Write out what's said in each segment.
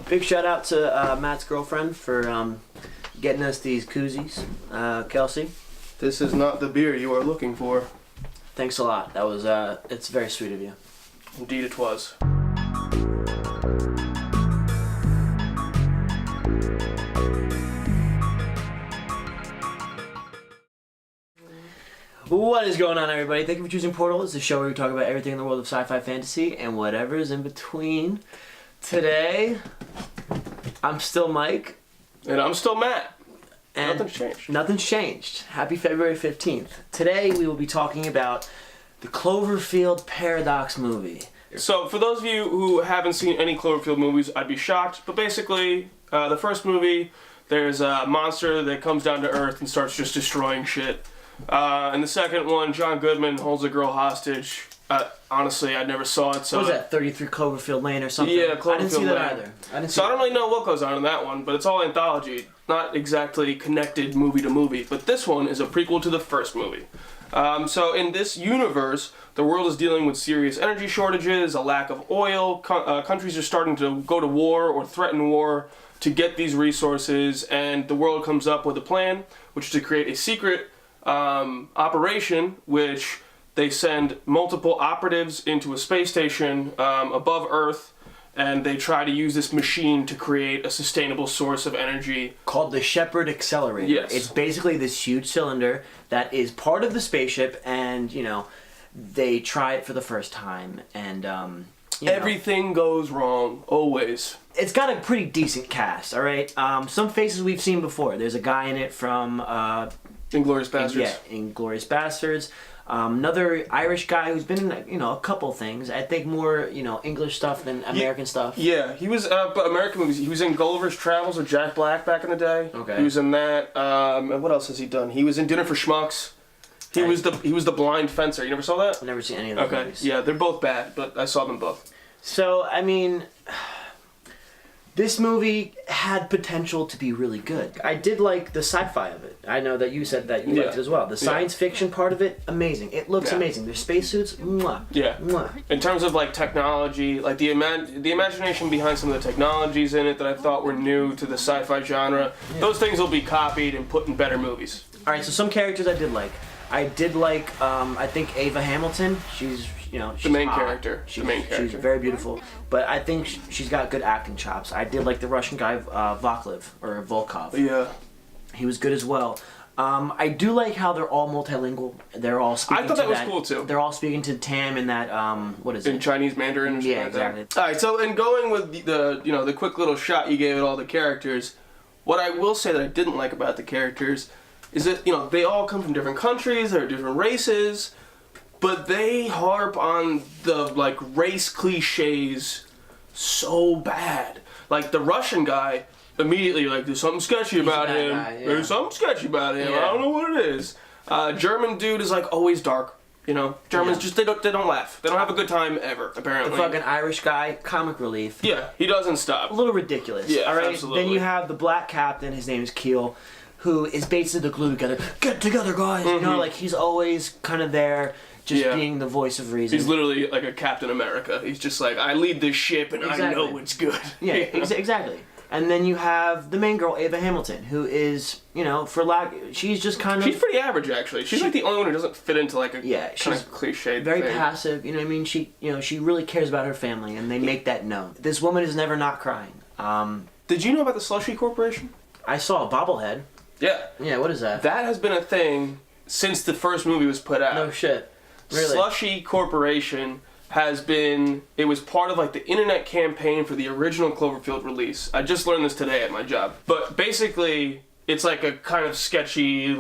Big shout out to Matt's girlfriend for getting us these koozies, Kelsey. This is not the beer you are looking for. Thanks a lot. That was it's very sweet of you. Indeed it was. What is going on, everybody? Thank you for choosing Portal. It's the show where we talk about everything in the world of sci-fi fantasy and whatever is in between. Today, I'm still Mike. And I'm still Matt. And nothing's changed. Nothing's changed. Happy February 15th. Today, we will be talking about the Cloverfield Paradox movie. So, for those of you who haven't seen any Cloverfield movies, I'd be shocked. But basically, the first movie, there's a monster that comes down to Earth and starts just destroying shit. And the second one, John Goodman holds a girl hostage. Honestly, I never saw it. So what was that, 33 Cloverfield Lane or something? Yeah, Cloverfield I didn't see Lane. that either. I don't really know what goes on in that one, but it's all anthology. Not exactly connected movie to movie. But this one is a prequel to the first movie. So in this universe, the world is dealing with serious energy shortages, a lack of oil. Countries are starting to go to war or threaten war to get these resources. And the world comes up with a plan, which is to create a secret operation, which they send multiple operatives into a space station above Earth, and they try to use this machine to create a sustainable source of energy. Called the Shepard Accelerator. Yes. It's basically this huge cylinder that is part of the spaceship, and, you know, they try it for the first time, and, everything goes wrong, always. It's got a pretty decent cast, alright? Some faces we've seen before. There's a guy in it from, Inglourious Basterds. Yeah, Inglourious Basterds. Another Irish guy who's been in, a couple things. I think more, English stuff than American stuff. Yeah, he was, but American movies. He was in Gulliver's Travels with Jack Black back in the day. Okay. He was in that. And what else has he done? He was in Dinner for Schmucks. He was the blind fencer. You never saw that? I've never seen any of those movies. Yeah, they're both bad, but I saw them both. So, I mean, this movie had potential to be really good. I did like the sci-fi of it. I know that you said that you liked it as well. The science fiction part of it, amazing. It looks amazing. Their spacesuits, mwah. Yeah. Mwah. In terms of like technology, like the imagination behind some of the technologies in it that I thought were new to the sci-fi genre, those things will be copied and put in better movies. All right, so some characters I did like. I did like, I think Ava Hamilton. She's the main hot. character. She's very beautiful, but I think she's got good acting chops. I did like the Russian guy, Volkov. Yeah. He was good as well. I do like how they're all multilingual. They're all speaking. I thought that was cool too. They're all speaking to Tam in that what is it? In Chinese Mandarin. Yeah, exactly. All right, so in going with the quick little shot you gave at all the characters, what I will say that I didn't like about the characters is that they all come from different countries, they're different races, but they harp on the race cliches so bad. Like the Russian guy. Immediately, there's something sketchy about him. There's something sketchy about him. I don't know what it is. German dude is always dark. Germans just they don't laugh. They don't have a good time ever. Apparently. The fucking Irish guy, comic relief. Yeah, he doesn't stop. A little ridiculous. Yeah, all right. absolutely. Then you have the black captain. His name is Keel, who is basically the glue together. Get together, guys. Mm-hmm. He's always kind of there. Just being the voice of reason. He's literally like a Captain America. He's just like, I lead this ship and I know it's good. Yeah, exactly. And then you have the main girl, Ava Hamilton, who is, she's just kind of... She's pretty average, actually. She's the only one who doesn't fit into a kind of cliche very thing. passive, you know what I mean? She really cares about her family, and they make that known. This woman is never not crying. Did you know about the Slushy Corporation? I saw a bobblehead. Yeah. Yeah, what is that? That has been a thing since the first movie was put out. No shit. Really? Slushy Corporation it was part of the internet campaign for the original Cloverfield release. I just learned this today at my job. But basically, it's a kind of sketchy,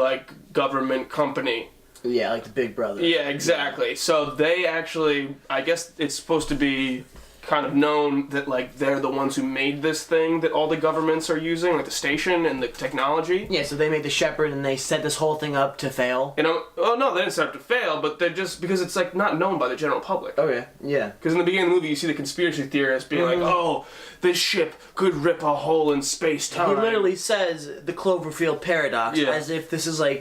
government company. Yeah, like the Big Brother. Yeah, exactly. So they actually, I guess it's supposed to be kind of known that they're the ones who made this thing that all the governments are using, the station and the technology. Yeah, so they made the Shepard and they set this whole thing up to fail. No, they didn't set up to fail, but they're just because it's not known by the general public. Okay, yeah. Because in the beginning of the movie, you see the conspiracy theorists being oh, this ship could rip a hole in space-time. He literally says the Cloverfield Paradox as if this is a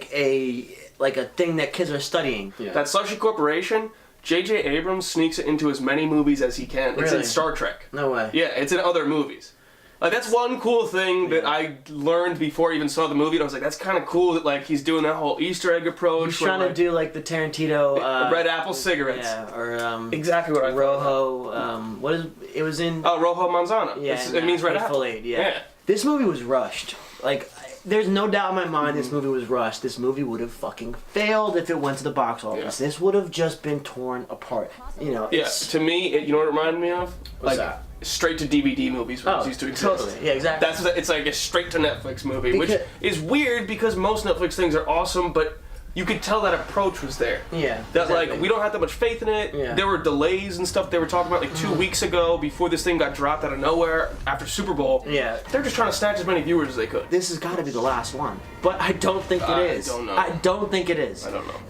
thing that kids are studying. Yeah. That Slushy Corporation, J.J. Abrams sneaks it into as many movies as he can. It's in Star Trek. No way. Yeah, it's in other movies. Like, that's one cool thing that I learned before I even saw the movie. And I was like, that's kind of cool that, like, he's doing that whole Easter egg approach. He's trying to do, like, the Tarantino... Red Apple cigarettes. Yeah, or... exactly what I thought. Rojo... what is... It was in... Oh, Rojo Manzana. Yeah, it means Red Apple. Yeah. This movie was rushed. Like... There's no doubt in my mind this movie was rushed. This movie would have fucking failed if it went to the box office. Yeah. This would have just been torn apart. You know. Yeah. To me, you know what it reminded me of? What's like that? Straight to DVD movies when used to exist. Totally. Yeah, exactly. That's what, it's like a straight to Netflix movie, which is weird because most Netflix things are awesome, but you could tell that approach was there. Yeah. That exactly. Like we don't have that much faith in it. Yeah. There were delays and stuff they were talking about like 2 weeks ago before this thing got dropped out of nowhere after Super Bowl. Yeah. They're just trying to snatch as many viewers as they could. This has got to be the last one, but I don't think it is. I don't know. I don't think it is. I don't know.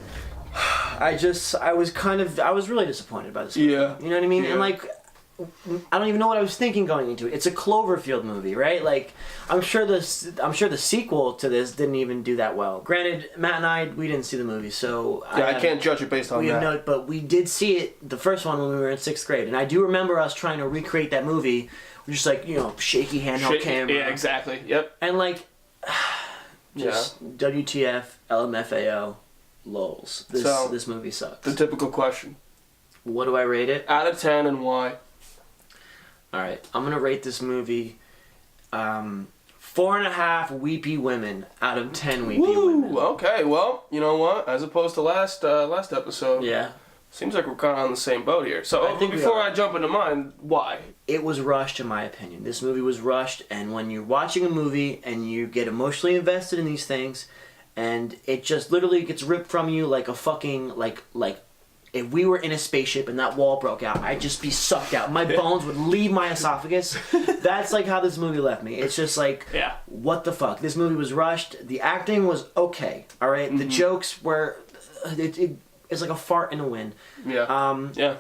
I was really disappointed by this movie. Yeah. You know what I mean? Yeah. And like, I don't even know what I was thinking going into it. It's a Cloverfield movie, right? Like, I'm sure the sequel to this didn't even do that well. Granted, Matt and we didn't see the movie, so yeah, I can't judge it based on that. But we did see it, the first one, when we were in 6th grade, and I do remember us trying to recreate that movie. We're just like, you know, shaky handheld camera. Yeah, exactly. Yep. And like, just WTF, LMFAO, lols. This movie sucks. The typical question. What do I rate it? Out of 10 and why? Alright, I'm gonna rate this movie 4.5 weepy women out of 10 weepy women. Okay, well, you know what? As opposed to last episode, yeah, seems like we're kind of on the same boat here. So before I jump into mine, why? It was rushed, in my opinion. This movie was rushed, and when you're watching a movie and you get emotionally invested in these things, and it just literally gets ripped from you like a fucking like. If we were in a spaceship and that wall broke out, I'd just be sucked out. My bones would leave my esophagus. That's like how this movie left me. It's just like, what the fuck? This movie was rushed. The acting was okay, all right? Mm-hmm. The jokes were, it's like a fart in the wind. Yeah.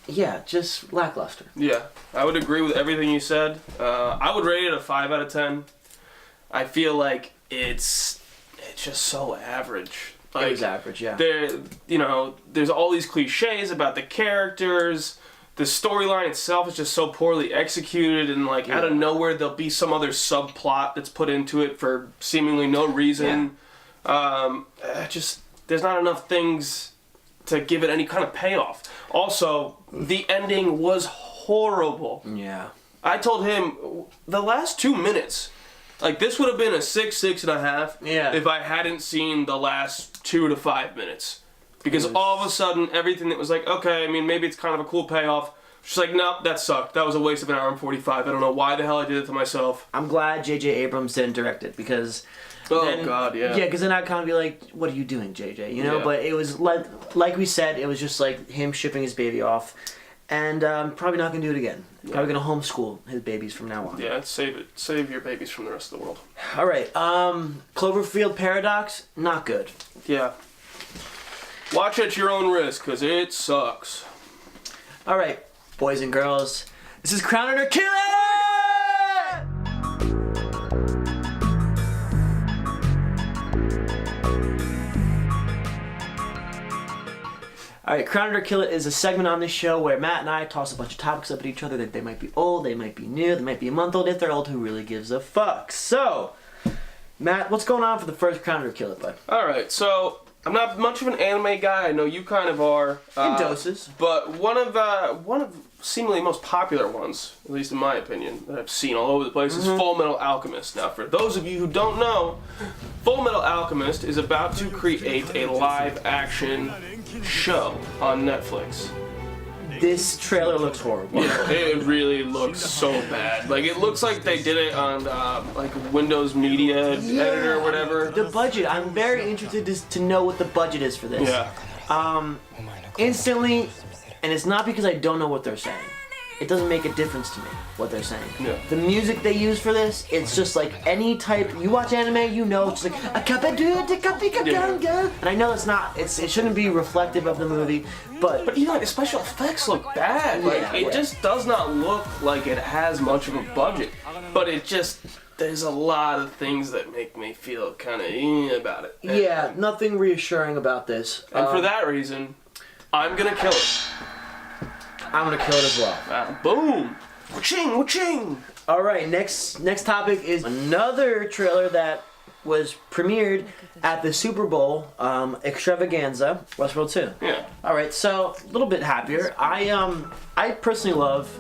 Yeah, just lackluster. Yeah, I would agree with everything you said. I would rate it a 5 out of 10. I feel like it's just so average. Like, it was average, yeah. There's all these cliches about the characters. The storyline itself is just so poorly executed, and like out of nowhere there'll be some other subplot that's put into it for seemingly no reason. Yeah. There's not enough things to give it any kind of payoff. Also, the ending was horrible. Yeah. I told him the last 2 minutes. Like, this would have been a 6.5 if I hadn't seen the last 2 to 5 minutes. Because all of a sudden, everything that was like, okay, I mean, maybe it's kind of a cool payoff. She's like, nope, that sucked. That was a waste of 1 hour and 45. I don't know why the hell I did it to myself. I'm glad J.J. Abrams didn't direct it, because... God, yeah. Yeah, because then I'd kind of be like, what are you doing, J.J.? You know? Yeah. But it was, like we said, it was just like him shipping his baby off. And probably not going to do it again. Yeah. Probably going to homeschool his babies from now on. Yeah, save it. Save your babies from the rest of the world. All right. Cloverfield Paradox, not good. Yeah. Watch at your own risk, because it sucks. All right, boys and girls. This is Crown It or Kill It! Alright, Crown It or Kill It is a segment on this show where Matt and I toss a bunch of topics up at each other that they might be old, they might be new, they might be a month old. If they're old, who really gives a fuck? So, Matt, what's going on for the first Crown It or Kill It, bud? Alright, so I'm not much of an anime guy. I know you kind of are. In doses. But one of seemingly most popular ones, at least in my opinion, that I've seen all over the place is Full Metal Alchemist. Now, for those of you who don't know, Full Metal Alchemist is about to create a live-action show on Netflix. This trailer looks horrible. Yeah, it really looks so bad. Like, it looks like they did it on like Windows Media Editor or whatever. The budget. I'm very interested to know what the budget is for this. Yeah. Instantly, and it's not because I don't know what they're saying. It doesn't make a difference to me what they're saying. Yeah. The music they use for this, it's just like any type. You watch anime, you know, it's just like a cup of and I know it's not. It shouldn't be reflective of the movie, but even the special effects look bad. Like it just does not look like it has much of a budget. But it just there's a lot of things that make me feel kind of about it. Yeah, nothing reassuring about this. And for that reason, I'm gonna kill it. I'm gonna kill it as well. Boom! Wa-ching! Wa-ching! All right, next topic is another trailer that was premiered at the Super Bowl extravaganza, Westworld 2. Yeah. All right, so a little bit happier. I personally love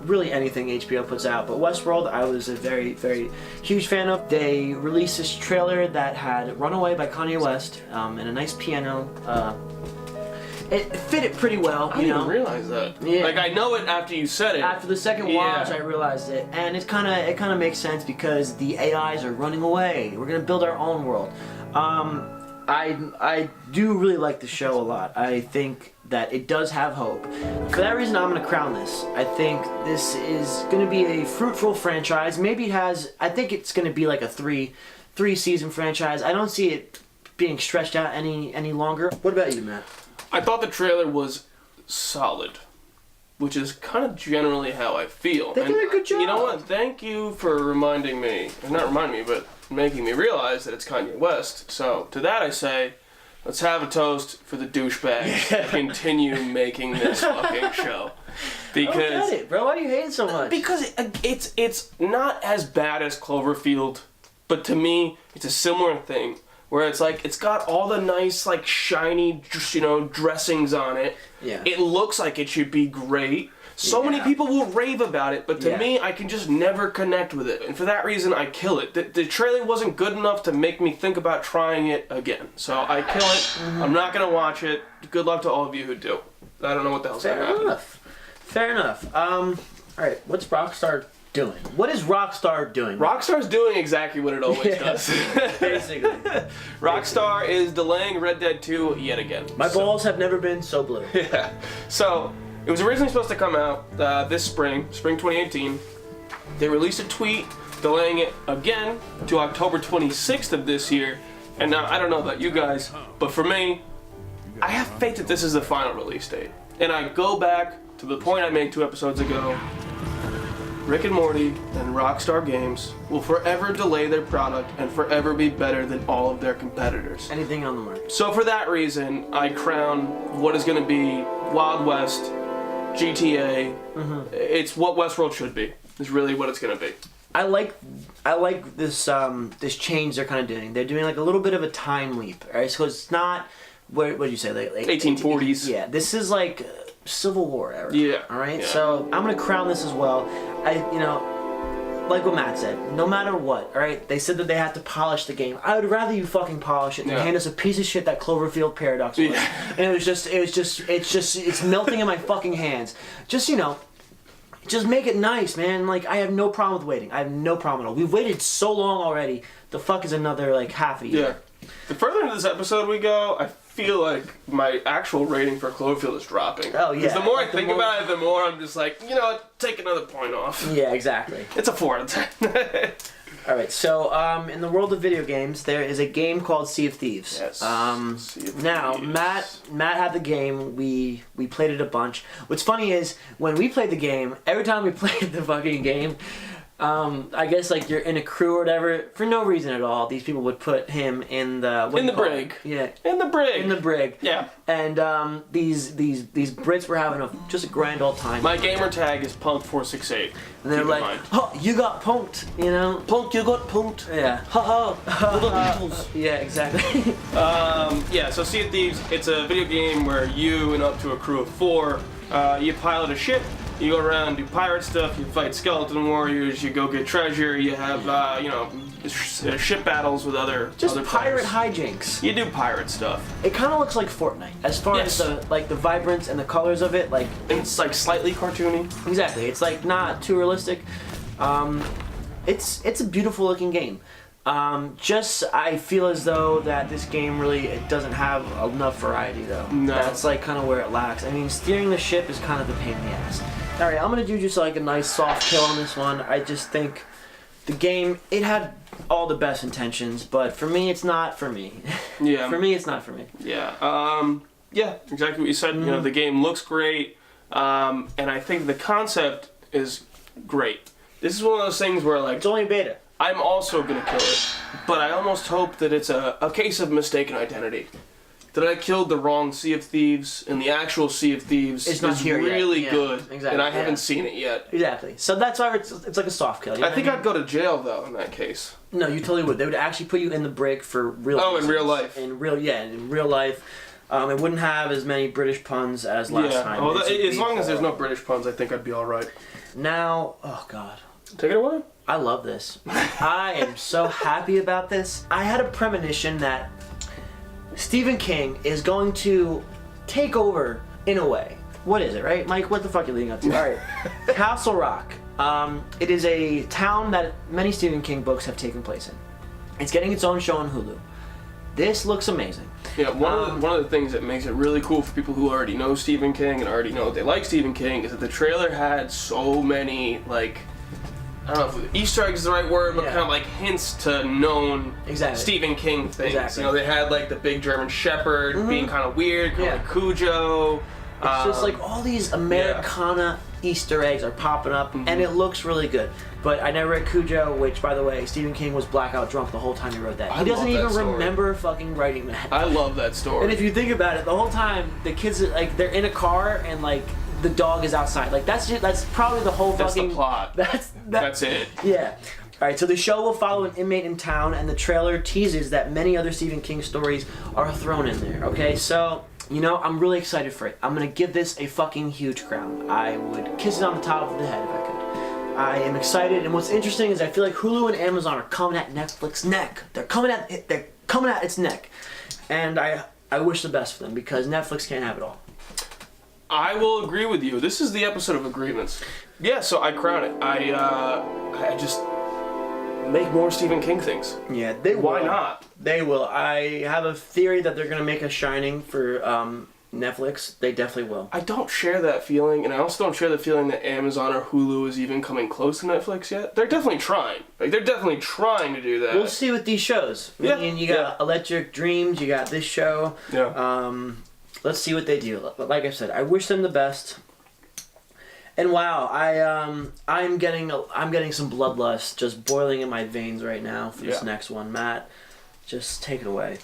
really anything HBO puts out, but Westworld I was a very, very huge fan of. They released this trailer that had Runaway by Kanye West and a nice piano. It fit it pretty well, I didn't even realize that. Yeah. Like, I know it after you said it. After the second watch, I realized it, and it kind of makes sense because the AIs are running away. We're gonna build our own world. I do really like the show a lot. I think that it does have hope. For that reason, I'm gonna crown this. I think this is gonna be a fruitful franchise. Maybe it has. I think it's gonna be like a three season franchise. I don't see it being stretched out any longer. What about you, Matt? I thought the trailer was solid, which is kind of generally how I feel. They did a good job. You know what? Thank you for reminding me, or not reminding me, but making me realize that it's Kanye West. So to that I say, let's have a toast for the douchebags to continue making this fucking show. Because I don't get it, bro. Why do you hate it so much? Because it's not as bad as Cloverfield, but to me it's a similar thing. Where it's like, it's got all the nice, like, shiny, dressings on it. Yeah. It looks like it should be great. So many people will rave about it, but to me, I can just never connect with it. And for that reason, I kill it. The trailer wasn't good enough to make me think about trying it again. So I kill it. I'm not going to watch it. Good luck to all of you who do. I don't know what the hell's going to happen. Fair enough. All right, what's Rockstar doing? What is Rockstar doing? Rockstar's doing exactly what it always does. Basically. Rockstar is delaying Red Dead 2 yet again. My balls have never been so blue. Yeah. So, it was originally supposed to come out this spring 2018. They released a tweet delaying it again to October 26th of this year. And now, I don't know about you guys, but for me, I have faith that this is the final release date. And I go back to the point I made 2 episodes ago. Rick and Morty and Rockstar Games will forever delay their product and forever be better than all of their competitors. Anything on the market. So for that reason, I crown what is going to be Wild West, GTA. It's what Westworld should be. Is really what it's going to be. I like this this change they're kind of doing. They're doing like a little bit of a time leap, right? So it's not what did you say like 1840s. Yeah, this is like Civil War era. Yeah. All right. Yeah. So I'm gonna crown this as well. Like what Matt said, no matter what, all right. They said that they have to polish the game. I would rather you fucking polish it than hand us a piece of shit that Cloverfield Paradox was. Yeah. And it's melting in my fucking hands. Just make it nice, man. Like, I have no problem with waiting. I have no problem at all. We've waited so long already. The fuck is another, like, half a year? Yeah. The further into this episode we go, I feel like my actual rating for Cloverfield is dropping. Oh, yeah. Because the more I think about it, the more I'm just like, you know what, take another point off. Yeah, exactly. It's a 4 out of 10. All right, so in the world of video games, there is a game called Sea of Thieves. Yes. Sea of Now, Thieves. Matt had the game. We played it a bunch. What's funny is when we played the game, every time we played the fucking game, I guess like you're in a crew or whatever for no reason at all. These people would put him in the brig. Yeah. In the brig. In the brig. Yeah. And these Brits were having just a grand old time. My gamer tag is Punk468. And they're like, "Oh, you got punked," you know? Punk, you got punked. Yeah. Haha. For the Beatles. Yeah, exactly. Yeah. So Sea of Thieves, it's a video game where you and up to a crew of 4, you pilot a ship. You go around, do pirate stuff, you fight skeleton warriors, you go get treasure, you have, ship battles with other pirate players. hijinks. You do pirate stuff. It kind of looks like Fortnite, as far as the vibrance and the colors of it. Like it's like slightly cartoony. Exactly, it's like not too realistic. It's a beautiful looking game. I feel as though that this game really it doesn't have enough variety though. No. That's like kind of where it lacks. I mean, steering the ship is kind of the pain in the ass. All right, I'm gonna do just like a nice soft kill on this one. I just think the game it had all the best intentions, but for me, it's not for me. Yeah. For me, it's not for me. Yeah. Yeah. Exactly what you said. You know, the game looks great, and I think the concept is great. This is one of those things where like It's only beta. I'm also gonna kill it, but I almost hope that it's a case of mistaken identity. that I killed the wrong Sea of Thieves, and the actual Sea of Thieves is really good, exactly, and I haven't seen it yet. Exactly. So that's why it's like a soft kill. You know I think I'd go to jail though in that case. No, you totally would. They would actually put you in the brick for real. In real life. In real life. It wouldn't have as many British puns as last time. Well, as long as there's no British puns, I think I'd be all right. Now, oh god. Take it away. I love this. I am so happy about this. I had a premonition that Stephen King is going to take over in a way. What is it, right? Mike, what the fuck are you leading up to? Alright. Castle Rock. It is a town that many Stephen King books have taken place in. It's getting its own show on Hulu. This looks amazing. Yeah, one of the things that makes it really cool for people who already know Stephen King and already know that they like Stephen King is that the trailer had so many, like, I don't know if Easter eggs is the right word, but kind of like hints to known Stephen King things. Exactly. You know, they had like the big German Shepherd being kind of weird, kind of like Cujo. It's just like all these Americana Easter eggs are popping up, and it looks really good. But I never read Cujo, which, by the way, Stephen King was blackout drunk the whole time he wrote that. He doesn't even remember fucking writing that. I love that story. And if you think about it, the whole time the kids like they're in a car and like the dog is outside. Like that's probably the whole that's fucking. The plot. That's it. Yeah. All right. So the show will follow an inmate in town, and the trailer teases that many other Stephen King stories are thrown in there. Okay, so. You know, I'm really excited for it. I'm gonna give this a fucking huge crown. I would kiss it on the top of the head if I could. I am excited, and what's interesting is I feel like Hulu and Amazon are coming at Netflix's neck. They're coming at its neck, and I wish the best for them because Netflix can't have it all. I will agree with you. This is the episode of agreements. Yeah, so I crown it. I just make more Stephen King things. Yeah, they will. Why not? They will. I have a theory that they're gonna make a Shining for Netflix. They definitely will. I don't share that feeling, and I also don't share the feeling that Amazon or Hulu is even coming close to Netflix yet. They're definitely trying. Like, they're definitely trying to do that. We'll see with these shows. I mean, you got Electric Dreams, you got this show. Yeah. Let's see what they do. Like I said, I wish them the best. And wow, I'm getting some bloodlust just boiling in my veins right now for this next one. Matt, just take it away.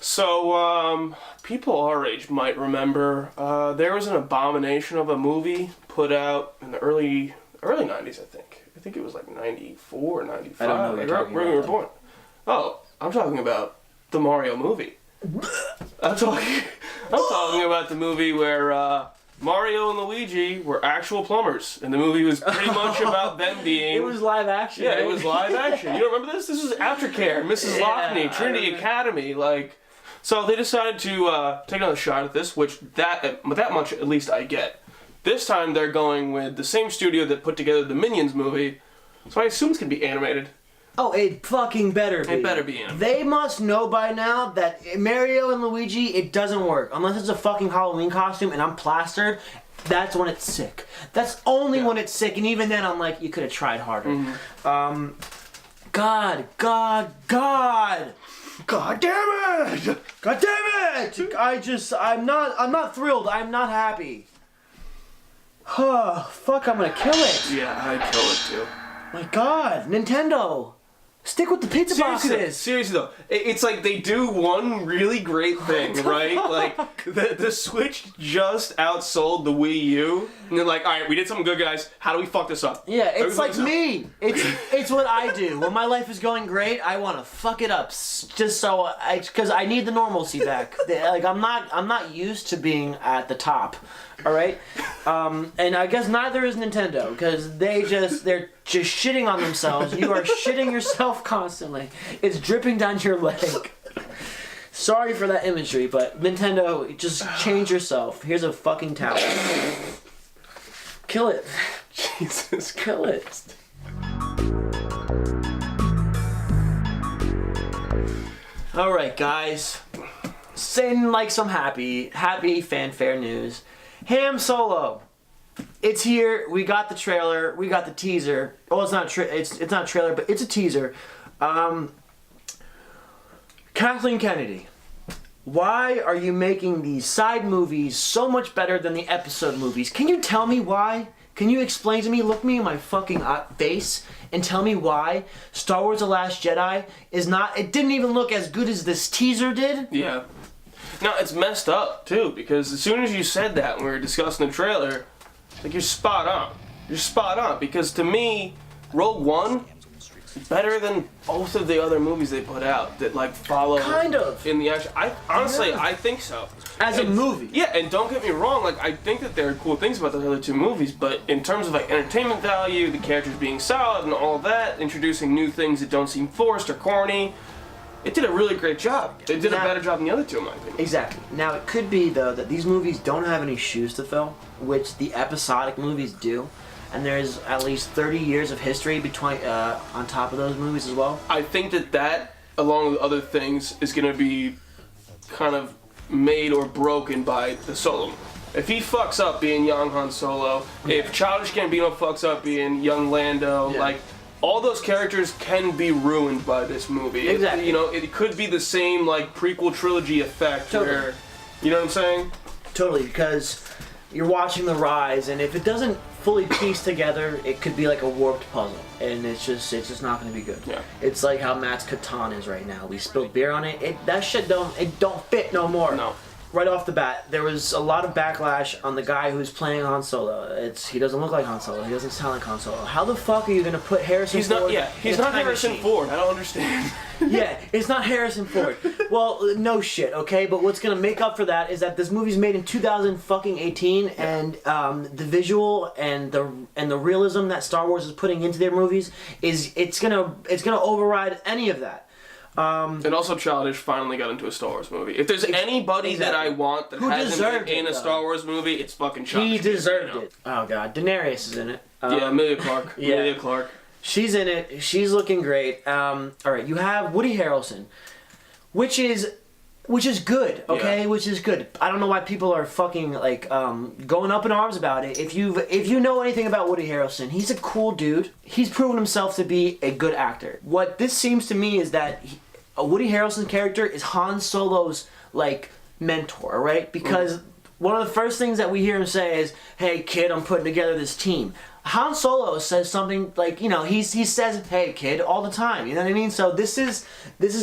So, people our age might remember, there was an abomination of a movie put out in the early 90s, I think. I think it was like 94 or 95. I don't know what you're talking about. We were born. Oh, I'm talking about the Mario movie. I'm talking about the movie where, Mario and Luigi were actual plumbers, and the movie was pretty much about them being... It was live action, Yeah, right? it was live action. You don't remember this? This was Aftercare, Mrs. Lockney, Trinity Academy, like... So they decided to take another shot at this, which that much at least I get. This time they're going with the same studio that put together the Minions movie, so I assume it's going to be animated. Oh, it fucking better be. It better be animated. They must know by now that Mario and Luigi, it doesn't work. Unless it's a fucking Halloween costume and I'm plastered, that's when it's sick. That's only when it's sick, and even then I'm like, you could have tried harder. God damn it! God damn it! I'm not thrilled. I'm not happy. Fuck, I'm gonna kill it. Yeah, I'd kill it too. My God, Nintendo. Stick with the pizza boxes. Seriously though, it's like they do one really great thing, right? Like the Switch just outsold the Wii U, and they're like, all right, we did something good, guys. How do we fuck this up? Yeah, it's like me. It's what I do when my life is going great. I want to fuck it up just so because I need the normalcy back. Like I'm not used to being at the top. All right, and I guess neither is Nintendo because they're just shitting on themselves. You are shitting yourself constantly. It's dripping down your leg. Sorry for that imagery, but Nintendo, just change yourself. Here's a fucking towel. Kill it. Jesus, kill it. All right, guys. Send like some happy fanfare news. Ham Solo. It's here. We got the trailer. We got the teaser. Well, it's not it's not a trailer, but it's a teaser. Kathleen Kennedy. Why are you making these side movies so much better than the episode movies? Can you tell me why? Can you explain to me? Look me in my fucking face and tell me why Star Wars: The Last Jedi is not. It didn't even look as good as this teaser did. Yeah. No, it's messed up too, because as soon as you said that when we were discussing the trailer, like, you're spot on. You're spot on, because to me, Rogue One is better than both of the other movies they put out that like follow Kind of. in the action. I honestly, Yeah. I think so. As a movie. Yeah, and don't get me wrong, like, I think that there are cool things about those other two movies, but in terms of like entertainment value, the characters being solid and all that, introducing new things that don't seem forced or corny, it did a really great job. It did a better job than the other two, in my opinion. Exactly. Now, it could be, though, that these movies don't have any shoes to fill, which the episodic movies do. And there's at least 30 years of history between on top of those movies as well. I think that, along with other things, is going to be kind of made or broken by the Solo movie. If he fucks up being young Han Solo, if Childish Gambino fucks up being young Lando, like, all those characters can be ruined by this movie. Exactly. You know, it could be the same, like, prequel trilogy effect where, you know what I'm saying? Totally, because you're watching the rise, and if it doesn't fully piece together, it could be like a warped puzzle, and it's just not going to be good. Yeah. It's like how Matt's Catan is right now. We spilled beer on it. That shit don't fit no more. No. Right off the bat, there was a lot of backlash on the guy who's playing Han Solo. He doesn't look like Han Solo. He doesn't sound like Han Solo. How the fuck are you gonna put Harrison Ford? He's not Harrison Ford. I don't understand. Yeah, it's not Harrison Ford. Well, no shit, okay? But what's gonna make up for that is that this movie's made in 2018, and the visual and the realism that Star Wars is putting into their movies it's gonna override any of that. And also, Childish finally got into a Star Wars movie. If there's anybody that I want that hasn't been in a Star Wars movie, it's fucking Childish. He deserved it. Oh god, Daenerys is in it. Yeah, Emilia Clarke. Yeah. Emilia Clarke. She's in it. She's looking great. All right, you have Woody Harrelson, which is good. Okay, which is good. I don't know why people are fucking like going up in arms about it. If you know anything about Woody Harrelson, he's a cool dude. He's proven himself to be a good actor. What this seems to me is that a Woody Harrelson character is Han Solo's like mentor, right? Because one of the first things that we hear him say is, "Hey kid, I'm putting together this team." Han Solo says something like, you know, he says, "Hey kid," all the time. You know what I mean? So this is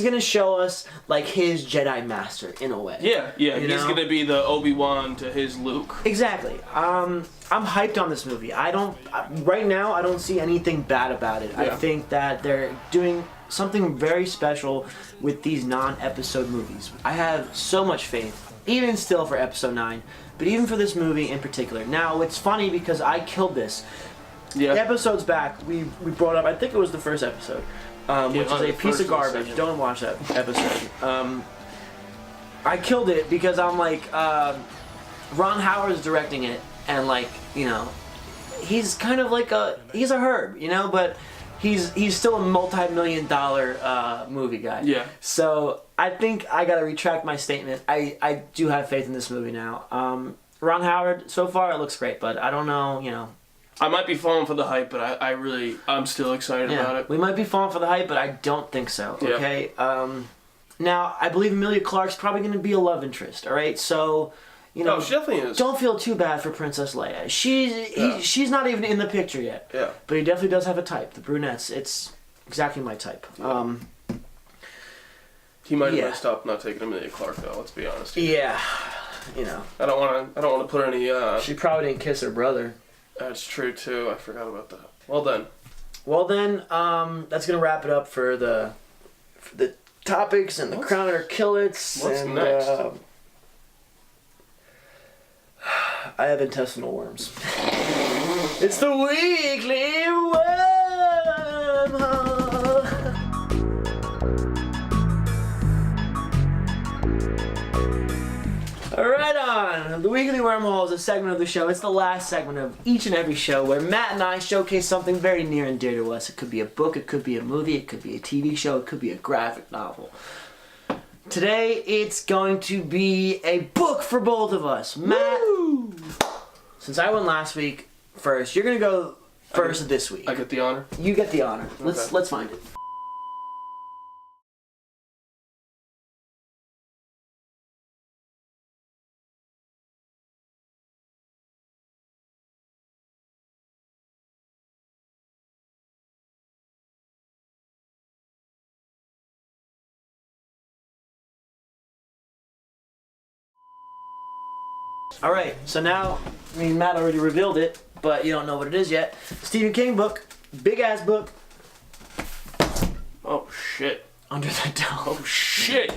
gonna show us like his Jedi master in a way. Yeah. You He's know? gonna be the Obi-Wan to his Luke. Exactly. I'm hyped on this movie. Right now I don't see anything bad about it. Yeah. I think that they're doing something very special with these non-episode movies. I have so much faith, even still for Episode 9, but even for this movie in particular. Now, it's funny because I killed this. Yeah. The episode's back. We brought up, I think it was the first episode, which is a piece of garbage. Don't watch that episode. I killed it because I'm like, Ron Howard's directing it, and like, you know, he's kind of like he's a herb, you know, but he's still a multi-million-dollar movie guy. Yeah. So I think I gotta retract my statement. I do have faith in this movie now. Ron Howard, so far it looks great, but I don't know, you know. I might be falling for the hype, but I'm still excited about it. We might be falling for the hype, but I don't think so. Okay. Now I believe Emilia Clarke's probably going to be a love interest. All right. So, you know, she definitely is. Don't feel too bad for Princess Leia. She's not even in the picture yet. Yeah. But he definitely does have a type. The brunettes. It's exactly my type. He might have messed up not taking Emilia Clarke though. Let's be honest. Yeah. You know. I don't want to put any. She probably didn't kiss her brother. That's true too. I forgot about that. Well then, that's gonna wrap it up for the topics and the Crown or Kill It's. What's and, next? I have intestinal worms. It's the weekly wormhole. Right on! The Weekly Wormhole is a segment of the show. It's the last segment of each and every show where Matt and I showcase something very near and dear to us. It could be a book, it could be a movie, it could be a TV show, it could be a graphic novel. Today, it's going to be a book for both of us. Matt, since I went last week first, you're going to go first this week. I get the honor. You get the honor. Okay. Let's find it. All right, so now, I mean, Matt already revealed it, but you don't know what it is yet. Stephen King book, big ass book. Oh shit. Under the Dome. Oh shit.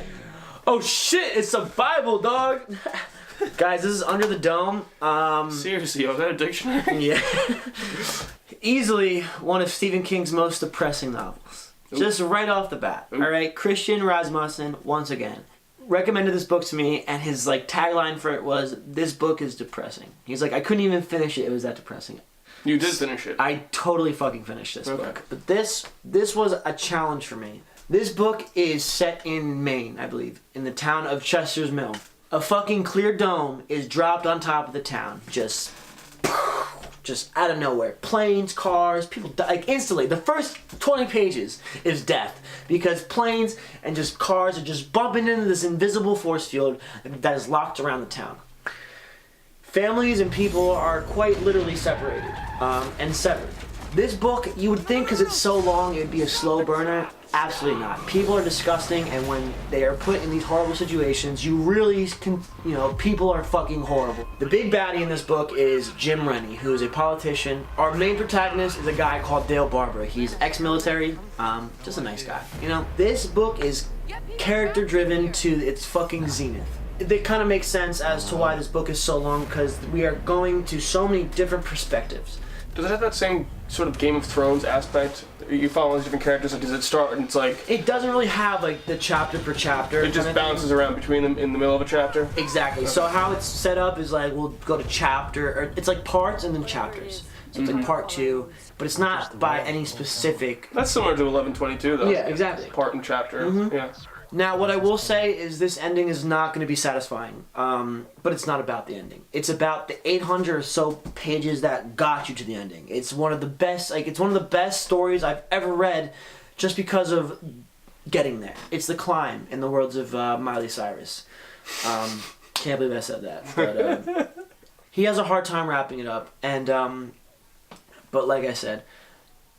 Oh shit, it's a Bible, dog. Guys, this is Under the Dome. Seriously, was that a dictionary? Yeah. Easily one of Stephen King's most depressing novels. Ooh. Just right off the bat. Ooh. All right, Christian Rasmussen, once again, recommended this book to me, and his tagline for it was, "This book is depressing." He's like, I couldn't even finish it. It was that depressing. You did finish it. I totally fucking finished this book. But this was a challenge for me. This book is set in Maine, I believe, in the town of Chester's Mill. A fucking clear dome is dropped on top of the town. Just out of nowhere. Planes, cars, people die, instantly. The first 20 pages is death. Because planes and just cars are just bumping into this invisible force field that is locked around the town. Families and people are quite literally separated and severed. This book, you would think because it's so long it would be a slow burner. Absolutely not. People are disgusting, and when they are put in these horrible situations, you really can, people are fucking horrible. The big baddie in this book is Jim Rennie, who is a politician. Our main protagonist is a guy called Dale Barbara. He's ex-military, just a nice guy. This book is character-driven to its fucking zenith. It kind of makes sense as to why this book is so long, because we are going to so many different perspectives. Does it have that same sort of Game of Thrones aspect? You follow these different characters, and does it start and it's like... It doesn't really have the chapter per chapter. It just bounces around between them in the middle of a chapter? Exactly. Okay. So how it's set up is we'll go to chapter, or it's like parts and then chapters. So it's like part 2, but it's not by any specific... That's similar to 1122 though. Yeah, exactly. Part and chapter, yeah. Now, what I will say is this ending is not going to be satisfying, but it's not about the ending. It's about the 800 or so pages that got you to the ending. It's one of the best, it's one of the best stories I've ever read, just because of getting there. It's the climb, in the words of Miley Cyrus. Can't believe I said that, but he has a hard time wrapping it up, and but like I said,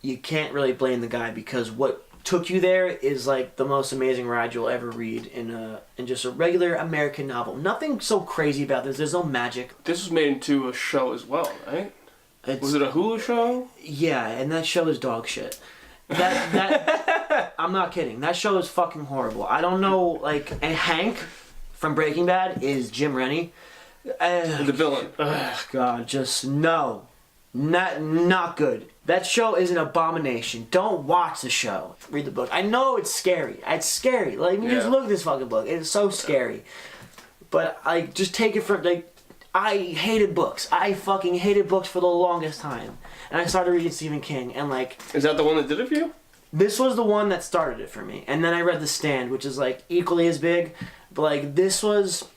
you can't really blame the guy, because what took you there is the most amazing ride you'll ever read in just a regular American novel. Nothing so crazy about this. There's no magic. This was made into a show as well, right? Was it a Hulu show? Yeah, and that show is dog shit. That I'm not kidding. That show is fucking horrible. I don't know, and Hank from Breaking Bad is Jim Rennie. The villain. God, just no. Not good. That show is an abomination. Don't watch the show. Read the book. I know it's scary. It's scary. Just look at this fucking book. It's so scary. But just take it from I hated books. I fucking hated books for the longest time. And I started reading Stephen King, and Is that the one that did it for you? This was the one that started it for me. And then I read The Stand, which is equally as big. But this was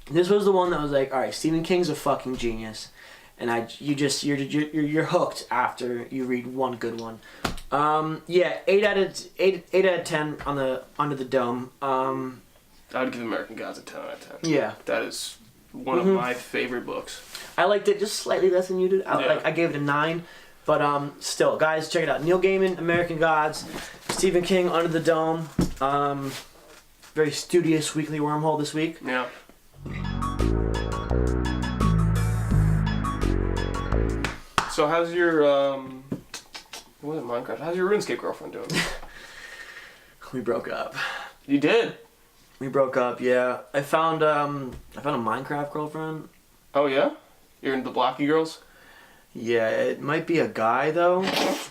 the one that was alright, Stephen King's a fucking genius. And you're hooked after you read one good one. 8 out of 10 on the Under the Dome. I'd give American Gods a 10 out of 10. Yeah. That is one of my favorite books. I liked it just slightly less than you did. I gave it a 9. But still, guys, check it out. Neil Gaiman, American Gods. Stephen King, Under the Dome. Very studious weekly wormhole this week. Yeah. So how's your what is Minecraft? How's your RuneScape girlfriend doing? We broke up. You did? We broke up, yeah. I found a Minecraft girlfriend. Oh yeah? You're into the blocky girls? Yeah, it might be a guy though.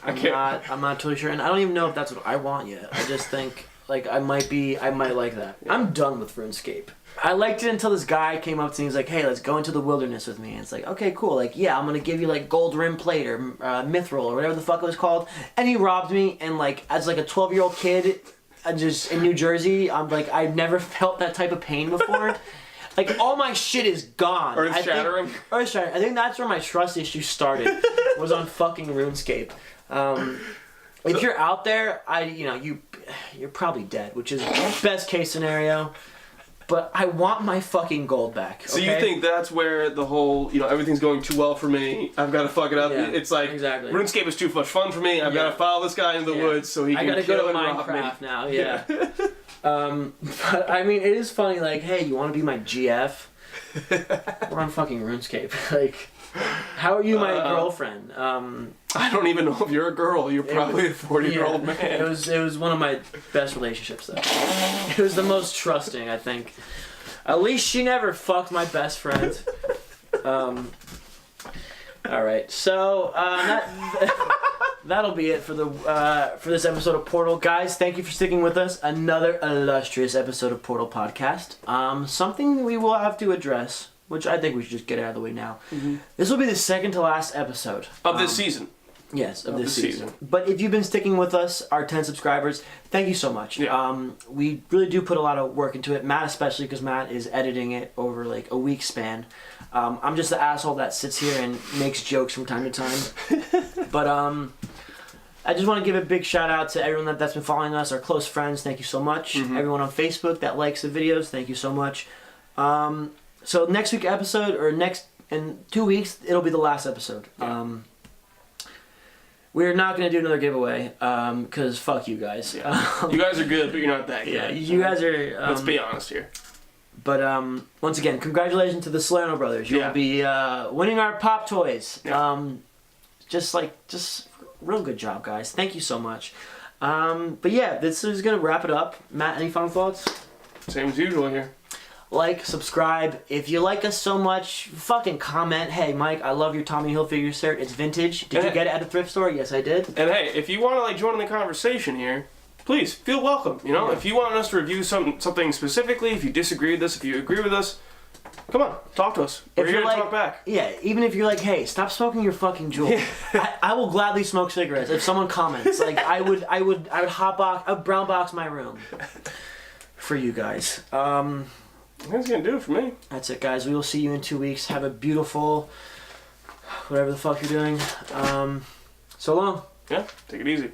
I'm not totally sure, and I don't even know if that's what I want yet. I just think I might like that. Yeah. I'm done with RuneScape. I liked it until this guy came up to me. He's like, "Hey, let's go into the wilderness with me." And it's okay, cool. Yeah, I'm gonna give you gold rim plate or mithril or whatever the fuck it was called. And he robbed me. And as a 12-year-old kid, just in New Jersey, I'm I've never felt that type of pain before. All my shit is gone. Earth shattering. I think that's where my trust issue started. Was on fucking RuneScape. If you're out there, you're probably dead, which is best case scenario. But I want my fucking gold back. Okay? So you think that's where the whole, everything's going too well for me, I've got to fuck it up. Yeah, it's exactly. RuneScape is too much fun for me, I've got to follow this guy in the woods so he can kill and rob me. I gotta go to Minecraft now, yeah. But I mean, it is funny, hey, you want to be my GF? We're on fucking RuneScape. Like, how are you my girlfriend? I don't even know if you're a girl. You're probably a 40-year-old man. It was one of my best relationships, though. It was the most trusting, I think. At least she never fucked my best friend. All right, so that'll be it for this episode of Portal, guys. Thank you for sticking with us. Another illustrious episode of Portal Podcast. Something we will have to address, which I think we should just get out of the way now. Mm-hmm. This will be the second to last episode of this season. Yes, of this season. But if you've been sticking with us, our 10 subscribers, thank you so much. Yeah. We really do put a lot of work into it. Matt especially, because Matt is editing it over like a week span. I'm just the asshole that sits here and makes jokes from time to time. But I just want to give a big shout out to everyone that's been following us, our close friends, thank you so much. Mm-hmm. Everyone on Facebook that likes the videos, thank you so much. So next week episode, or in 2 weeks, it'll be the last episode. Yeah. We're not going to do another giveaway, because fuck you guys. Yeah. You guys are good, but you're not that good. Yeah, you guys are... let's be honest here. But once again, congratulations to the Salerno brothers. You'll be winning our pop toys. Yeah. Just real good job, guys. Thank you so much. But yeah, this is going to wrap it up. Matt, any final thoughts? Same as usual here. Like, subscribe. If you like us so much, fucking comment. Hey, Mike, I love your Tommy Hilfiger shirt. It's vintage. Did you get it at a thrift store? Yes, I did. And hey, if you want to join in the conversation here, please feel welcome. You know, if you want us to review something specifically, if you disagree with us, if you agree with us, come on, talk to us. We're here to talk back. Yeah, even if you're like, hey, stop smoking your fucking Juul. I will gladly smoke cigarettes if someone comments. Like, I would brown box my room for you guys. That's gonna do it for me. That's it, guys. We will see you in 2 weeks. Have a beautiful, whatever the fuck you're doing. So long. Yeah, take it easy.